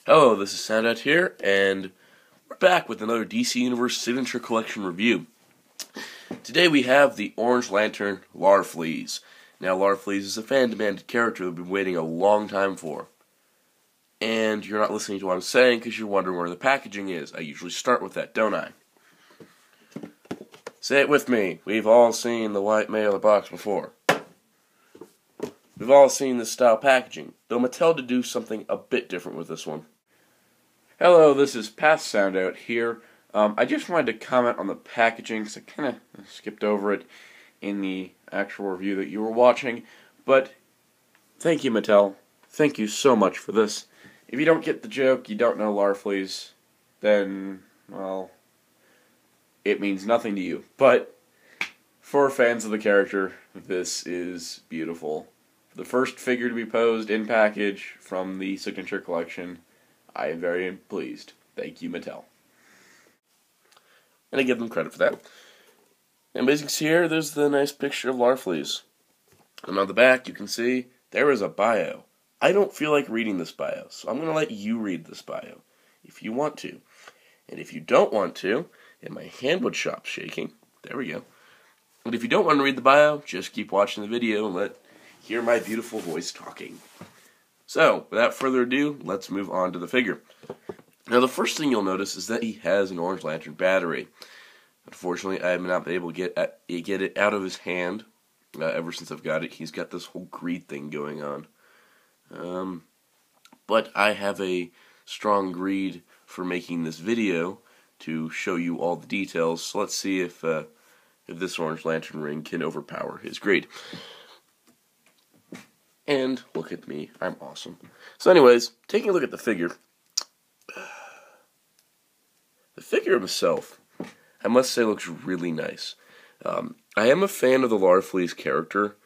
Hello, this is Soundout here, and we're back with another DC Universe Signature Collection review. Today we have the Orange Lantern Larfleeze. Now, Larfleeze is a fan-demanded character that we've been waiting a long time for. And you're not listening to what I'm saying because you're wondering where the packaging is. I usually start with that, don't I? Say it with me. We've all seen the white mailer box before. We've all seen this style packaging, though Mattel did do something a bit different with this one. Hello, this is Past Soundout here. I just wanted to comment on the packaging because I kind of skipped over it in the actual review that you were watching. But thank you, Mattel. Thank you so much for this. If you don't get the joke, you don't know Larfleeze, then, well, it means nothing to you. But for fans of the character, this is beautiful. The first figure to be posed in package from the Signature Collection. I am very pleased. Thank you, Mattel. And I give them credit for that. And as you can see here, there's the nice picture of Larfleeze. And on the back, you can see there is a bio. I don't feel like reading this bio, so I'm going to let you read this bio, if you want to. And if you don't want to, and my hand would stop shaking, there we go. And if you don't want to read the bio, just keep watching the video and hear my beautiful voice talking. So, without further ado, let's move on to the figure. Now, the first thing you'll notice is that he has an Orange Lantern battery. Unfortunately, I have not been able to get it out of his hand ever since I've got it. He's got this whole greed thing going on. But I have a strong greed for making this video to show you all the details. So let's see if this Orange Lantern ring can overpower his greed. And look at me, I'm awesome. So anyways, taking a look at the figure. The figure himself, I must say, looks really nice. I am a fan of the Larfleeze character,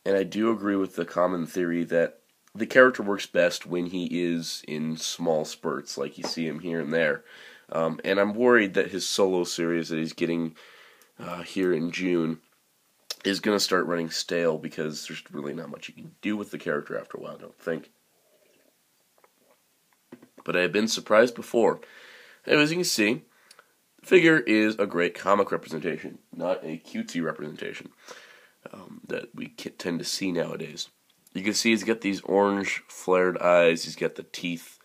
and I do agree with the common theory that the character works best when he is in small spurts, like you see him here and there. And I'm worried that his solo series that he's getting here in June is going to start running stale because there's really not much you can do with the character after a while, I don't think. But I have been surprised before. And as you can see, the figure is a great comic representation, not a cutesy representation that we tend to see nowadays. You can see he's got these orange flared eyes, he's got the teeth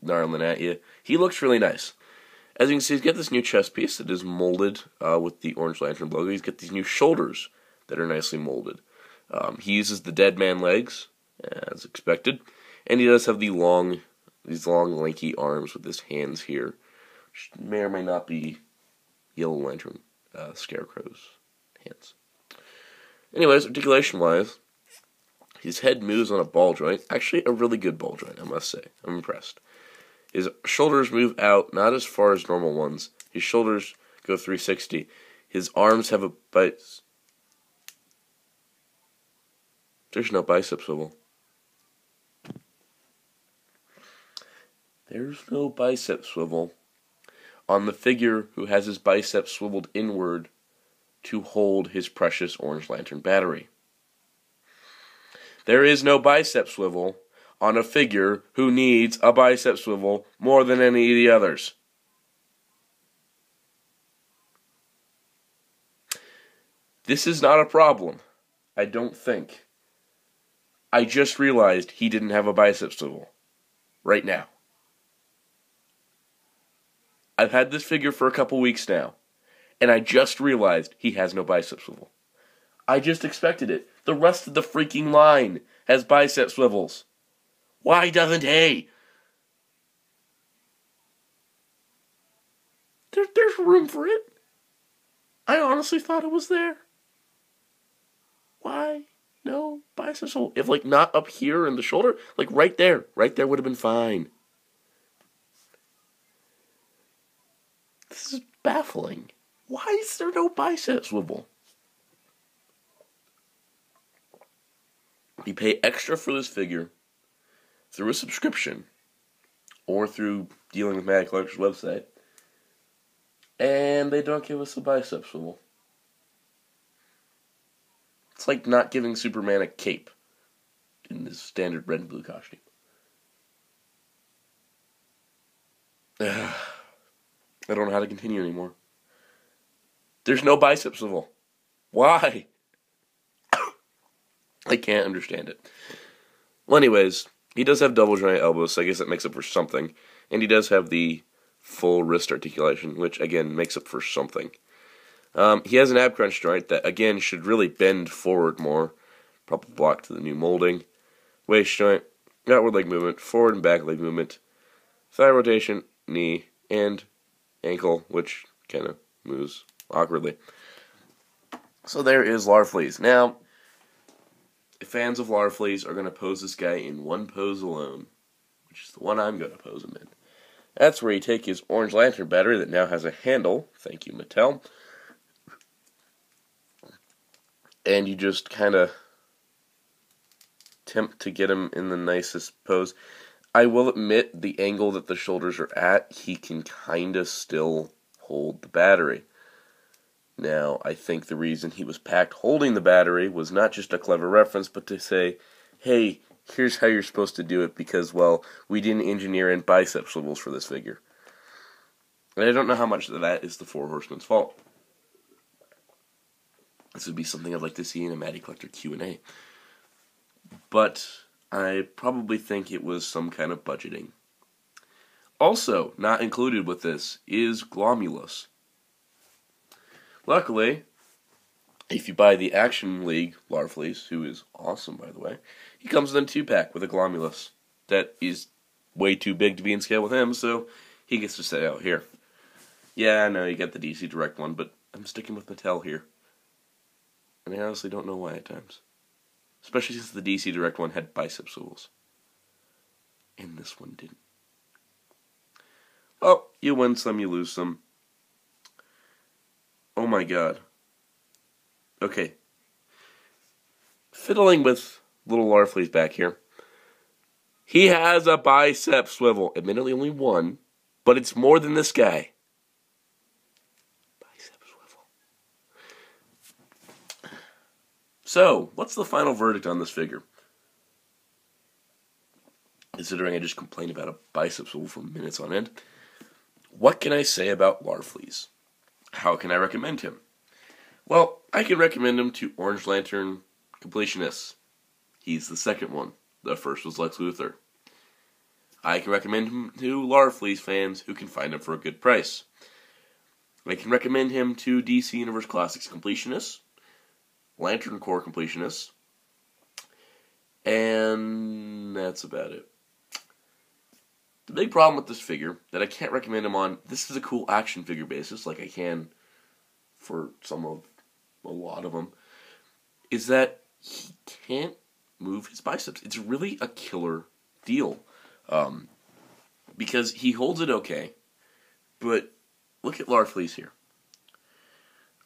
gnarling at you. He looks really nice. As you can see, he's got this new chest piece that is molded with the Orange Lantern logo. He's got these new shoulders that are nicely molded. He uses the dead man legs, as expected, and he does have these long, lanky arms with his hands here, which may or may not be Yellow Lantern Scarecrow's hands. Anyways, articulation-wise, his head moves on a ball joint. Actually, a really good ball joint, I must say. I'm impressed. His shoulders move out, not as far as normal ones. His shoulders go 360. His arms have a bicep. There's no bicep swivel. There's no bicep swivel on the figure who has his bicep swiveled inward to hold his precious Orange Lantern battery. There is no bicep swivel on a figure who needs a bicep swivel more than any of the others. This is not a problem, I don't think. I just realized he didn't have a bicep swivel. Right now. I've had this figure for a couple weeks now, and I just realized he has no bicep swivel. I just expected it. The rest of the freaking line has bicep swivels. Why doesn't he? There's room for it. I honestly thought it was there. Why? No bicep swivel. If, not up here in the shoulder, right there. Right there would have been fine. This is baffling. Why is there no bicep swivel? You pay extra for this figure through a subscription or through dealing with Mad Collector's website, and they don't give us a bicep swivel. It's like not giving Superman a cape in his standard red and blue costume. I don't know how to continue anymore. There's no bicep swivel. Why? I can't understand it. Well, anyways, he does have double joint elbows, so I guess that makes up for something. And he does have the full wrist articulation, which, again, makes up for something. He has an ab crunch joint that, again, should really bend forward more. Probably block to the new molding. Waist joint, outward leg movement, forward and back leg movement, thigh rotation, knee, and ankle, which kind of moves awkwardly. So there is Larfleeze. Now, fans of Larfleeze are going to pose this guy in one pose alone, which is the one I'm going to pose him in. That's where you take his orange lantern battery that now has a handle, thank you Mattel, and you just kind of attempt to get him in the nicest pose. I will admit, the angle that the shoulders are at, he can kind of still hold the battery. Now, I think the reason he was packed holding the battery was not just a clever reference, but to say, hey, here's how you're supposed to do it because, well, we didn't engineer in bicep swivels for this figure. And I don't know how much of that is the Four Horsemen's fault. This would be something I'd like to see in a Matty Collector Q&A. But I probably think it was some kind of budgeting. Also, not included with this is Glomulus. Luckily, if you buy the Action League Larfleeze, who is awesome by the way, he comes in a 2-pack with a Glomulus that is way too big to be in scale with him, so he gets to stay out here. Yeah, I know, you got the DC Direct one, but I'm sticking with Mattel here. And I honestly don't know why at times. Especially since the DC Direct one had bicep swivels. And this one didn't. Oh, you win some, you lose some. Oh my god. Okay. Fiddling with little Larfleeze back here. He has a bicep swivel. Admittedly only one, but it's more than this guy. Bicep swivel. So, what's the final verdict on this figure? Considering I just complained about a bicep swivel for minutes on end. What can I say about Larfleeze? How can I recommend him? Well, I can recommend him to Orange Lantern Completionists. He's the second one. The first was Lex Luthor. I can recommend him to Larfleeze fans who can find him for a good price. I can recommend him to DC Universe Classics Completionists, Lantern Corps Completionists, and that's about it. The big problem with this figure that I can't recommend him on, this is a cool action figure basis, like I can for a lot of them, is that he can't move his biceps. It's really a killer deal. Because he holds it okay, but look at Larfleeze here.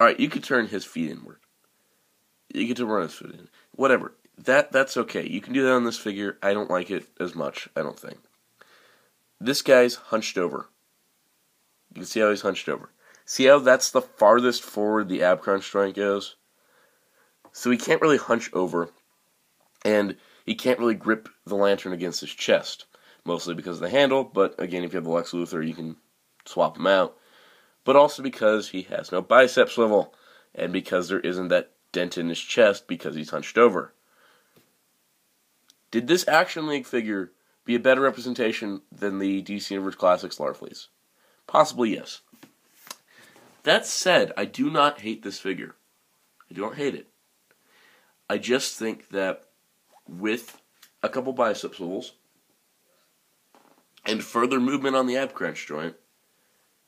Alright, you could turn his feet inward. You get to run his foot in. Whatever. That's okay. You can do that on this figure. I don't like it as much, I don't think. This guy's hunched over. You can see how he's hunched over. See how that's the farthest forward the ab crunch joint goes? So he can't really hunch over, and he can't really grip the lantern against his chest. Mostly because of the handle, but again, if you have the Lex Luthor, you can swap him out. But also because he has no bicep swivel, and because there isn't that dent in his chest because he's hunched over. Did this Action League figure be a better representation than the DC Universe Classics Larfleeze? Possibly, yes. That said, I do not hate this figure. I don't hate it. I just think that with a couple bicep swivels and further movement on the ab crunch joint,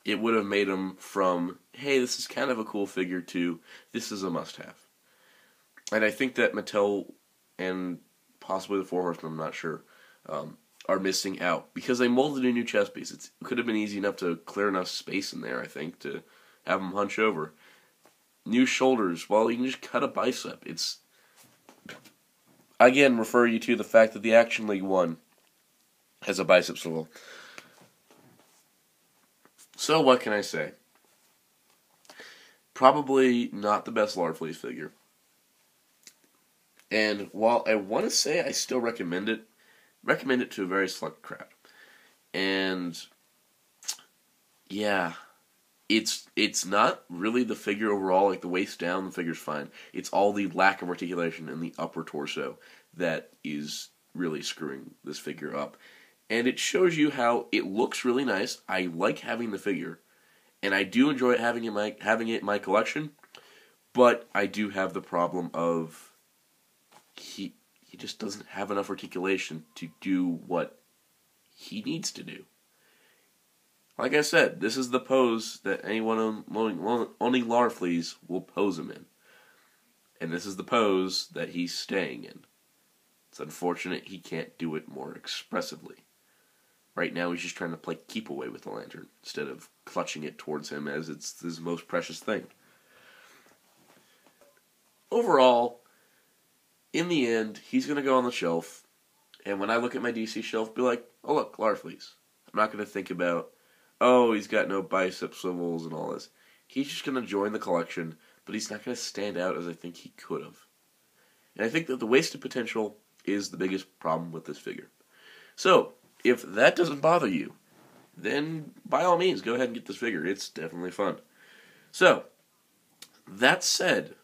it would have made him from, hey, this is kind of a cool figure, to, this is a must-have. And I think that Mattel and possibly the Four Horsemen, I'm not sure, are missing out. Because they molded a new chest piece. It could have been easy enough to clear enough space in there, I think, to have him hunch over. New shoulders, well, you can just cut a bicep. It's, again, refer you to the fact that the Action League 1 has a bicep swivel. So, what can I say? Probably not the best Larfleeze figure. And while I want to say I still recommend it to a very select crowd. And Yeah, it's not really the figure overall. Like the waist down, the figure's fine. It's all the lack of articulation in the upper torso that is really screwing this figure up. And it shows you how it looks really nice. I like having the figure, and I do enjoy having it in my collection. But I do have the problem of he just doesn't have enough articulation to do what he needs to do. Like I said, this is the pose that anyone owning Larfleeze will pose him in. And this is the pose that he's staying in. It's unfortunate he can't do it more expressively. Right now he's just trying to play keep away with the lantern instead of clutching it towards him as it's his most precious thing. Overall, in the end, he's going to go on the shelf, and when I look at my DC shelf, be like, oh look, Larfleeze. I'm not going to think about, oh, he's got no bicep swivels and all this. He's just going to join the collection, but he's not going to stand out as I think he could have. And I think that the wasted potential is the biggest problem with this figure. So, if that doesn't bother you, then by all means, go ahead and get this figure. It's definitely fun. So, that said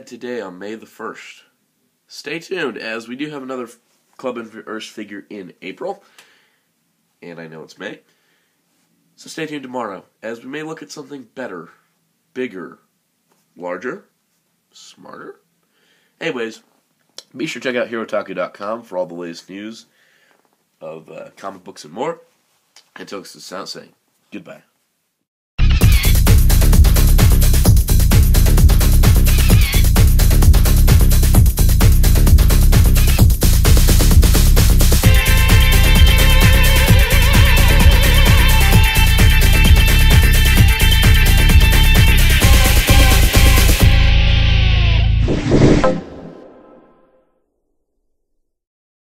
today on May the 1st, stay tuned as we do have another Club Inverse figure in April. And I know it's May. So stay tuned tomorrow as we may look at something better, bigger, larger, smarter. Anyways, be sure to check out HeroTaku.com for all the latest news of comic books and more. Until it's the sound saying goodbye.